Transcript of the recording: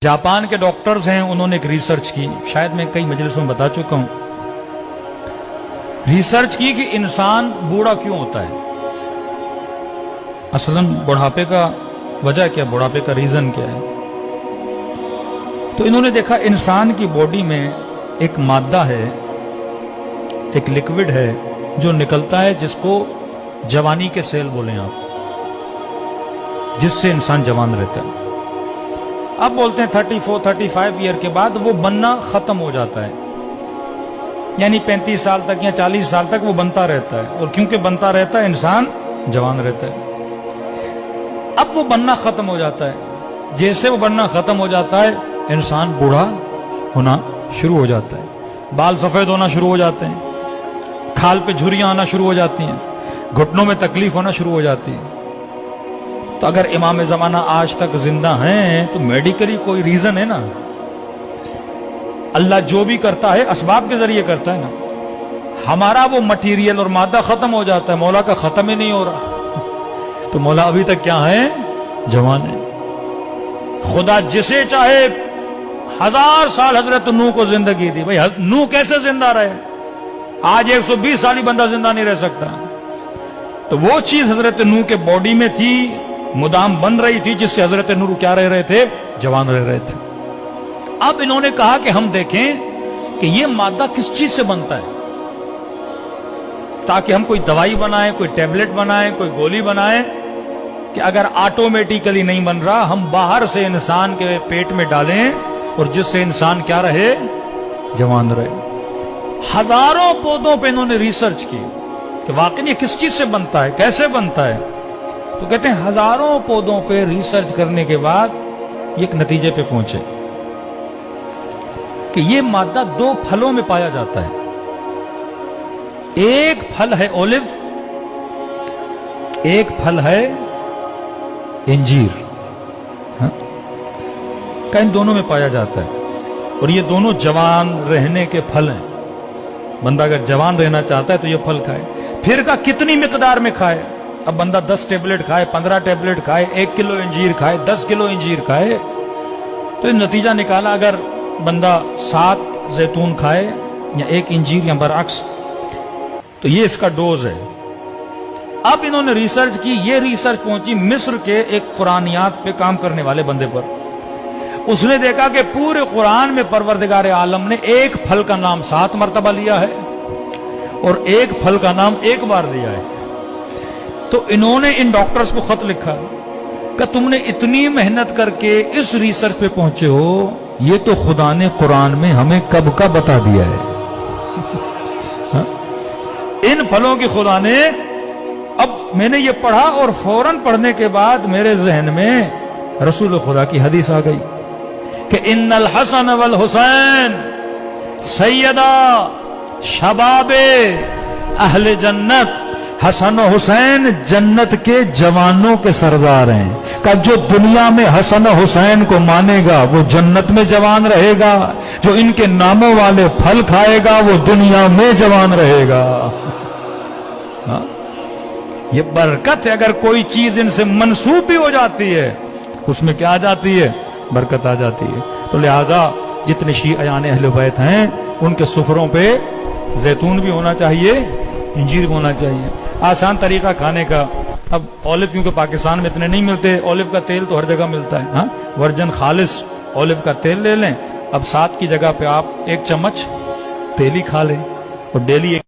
Japan के doctors हैं, उन्होंने एक रिसर्च की, शायद मैं कई मजलिसों में बता चुका हूं। रिसर्च की कि इंसान बूढ़ा क्यों होता है, असलन बुढ़ापे का वजह क्या, बुढ़ापे का रीजन क्या है। तो इन्होंने देखा इंसान की बॉडी में एक मादा है, एक लिक्विड है जो निकलता है, जिसको जवानी के सेल बोलें आप, जिससे इंसान जवान रहता है। अब बोलते हैं 34-35 ईयर के बाद वो बनना खत्म हो जाता है, यानी 35 साल तक या 40 साल तक वो बनता रहता है, और क्योंकि बनता रहता है इंसान जवान रहता है। अब वो बनना खत्म हो जाता है, जैसे वो बनना खत्म हो जाता है इंसान बूढ़ा होना शुरू हो जाता है, बाल सफेद होना शुरू हो जाते हैं, खाल पे झुर्रियां आना शुरू हो जाती हैं, घुटनों में तकलीफ होना शुरू हो जाती है। तो अगर इमाम ज़माना आज तक जिंदा हैं तो मेडिकली कोई रीजन है ना। अल्लाह जो भी करता है असबाब के जरिए करता है ना। हमारा वो मटीरियल और मादा खत्म हो जाता है, मौला का खत्म ही नहीं हो रहा। तो मौला अभी तक क्या है, जवान है। खुदा जिसे चाहे 1000 साल हजरत नूह को जिंदगी दी, भाई नूह कैसे जिंदा रहे, आज 120 साल ही बंदा जिंदा नहीं रह सकता। तो वो चीज हजरत नूह के बॉडी में थी, मुदाम बन रही थी, जिससे हजरत नूह क्या रह रहे थे, जवान रह रहे थे। अब इन्होंने कहा कि हम देखें कि ये मादा किस चीज से बनता है, ताकि हम कोई दवाई बनाएं, कोई टैबलेट बनाएं, कोई गोली बनाएं, कि अगर ऑटोमेटिकली नहीं बन रहा, हम बाहर से इंसान के पेट में डालें और जिससे इंसान क्या रहे, जवान रहे। हजारों पौधों पे इन्होंने रिसर्च की कि वाकई ये किस चीज से बनता है, कैसे बनता है। तो कहते हैं हजारों पौधों पे रिसर्च करने के बाद ये एक नतीजे पे पहुंचे कि ये मादा 2 फलों में पाया जाता है। एक फल है ओलिव, एक फल है इंजीर, हाँ? का इन दोनों में पाया जाता है, और ये दोनों जवान रहने के फल हैं। बंदा अगर जवान रहना चाहता है तो ये फल खाए। फिर का कितनी मिकदार में खाए, अब बंदा 10 टेबलेट खाए, 15 टेबलेट खाए, 1 किलो इंजीर खाए, 10 किलो इंजीर खाए, तो नतीजा निकाला अगर बंदा 7 जैतून खाए या 1 इंजीर या बरअक्स, तो ये इसका डोज है। अब इन्होंने रिसर्च की, ये रिसर्च पहुंची मिस्र के एक कुरानियात पे काम करने वाले बंदे पर। उसने देखा कि पूरे कुरान में परवरदिगार आलम ने एक फल का नाम 7 मरतबा लिया है और एक फल का नाम 1 बार लिया है। तो इन्होंने इन डॉक्टर्स को खत लिखा कि तुमने इतनी मेहनत करके इस रिसर्च पे पहुंचे हो, ये तो खुदा ने कुरान में हमें कब का बता दिया है। इन फलों की खुदा ने, अब मैंने ये पढ़ा और फौरन पढ़ने के बाद मेरे जहन में रसूल खुदा की हदीस आ गई कि इन्नल हसन वल हुसैन सैयदा शबाबे अहले जन्नत। हसन और हुसैन जन्नत के जवानों के सरदार हैं। कब जो दुनिया में हसन और हुसैन को मानेगा वो जन्नत में जवान रहेगा, जो इनके नामों वाले फल खाएगा वो दुनिया में जवान रहेगा। हाँ? ये बरकत है। अगर कोई चीज इनसे मंसूब भी हो जाती है उसमें क्या आ जाती है, बरकत आ जाती है। तो लिहाजा जितने शियाने अहले बैत हैं उनके सुफरों पे जैतून भी होना चाहिए, इंजीर भी होना चाहिए। आसान तरीका खाने का। अब ऑलिव क्योंकि पाकिस्तान में इतने नहीं मिलते, ऑलिव का तेल तो हर जगह मिलता है, हाँ? वर्जन खालिस ऑलिव का तेल ले लें। अब 7 की जगह पे आप 1 चम्मच तेल ही खा लें और डेली